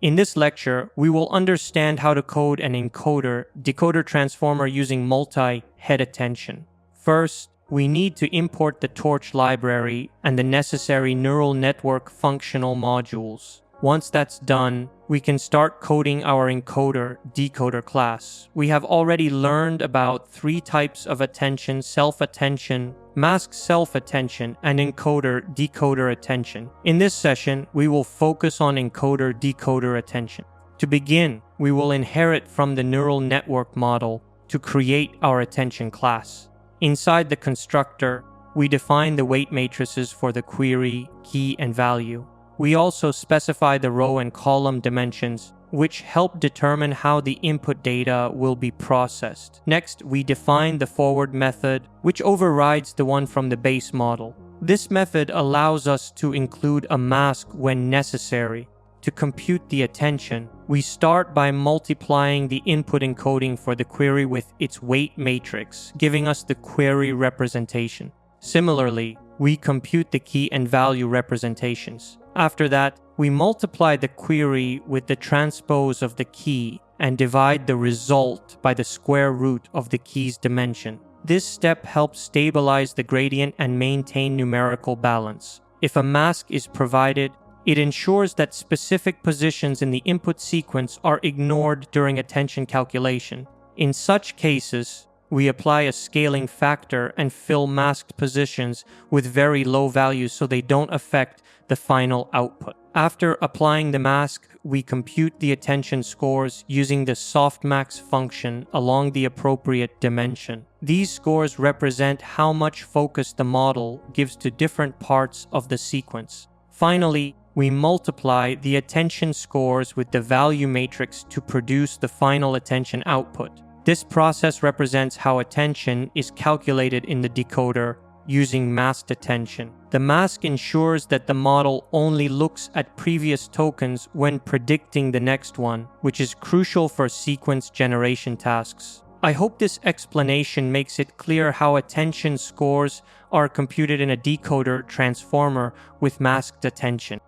In this lecture, we will understand how to code an encoder-decoder transformer using multi-head attention. First, we need to import the Torch library and the necessary neural network functional modules. Once that's done, we can start coding our encoder-decoder class. We have already learned about 3 types of attention: self-attention, mask self-attention, and encoder-decoder attention. In this session, we will focus on encoder-decoder attention. To begin, we will inherit from the neural network model to create our attention class. Inside the constructor, we define the weight matrices for the query, key, and value. We also specify the row and column dimensions, which help determine how the input data will be processed. Next, we define the forward method, which overrides the one from the base model. This method allows us to include a mask when necessary. To compute the attention, we start by multiplying the input encoding for the query with its weight matrix, giving us the query representation. Similarly, we compute the key and value representations. After that, we multiply the query with the transpose of the key and divide the result by the square root of the key's dimension. This step helps stabilize the gradient and maintain numerical balance. If a mask is provided, it ensures that specific positions in the input sequence are ignored during attention calculation. In such cases, we apply a scaling factor and fill masked positions with very low values so they don't affect the final output. After applying the mask, we compute the attention scores using the softmax function along the appropriate dimension. These scores represent how much focus the model gives to different parts of the sequence. Finally, we multiply the attention scores with the value matrix to produce the final attention output. This process represents how attention is calculated in the decoder using masked attention. The mask ensures that the model only looks at previous tokens when predicting the next one, which is crucial for sequence generation tasks. I hope this explanation makes it clear how attention scores are computed in a decoder transformer with masked attention.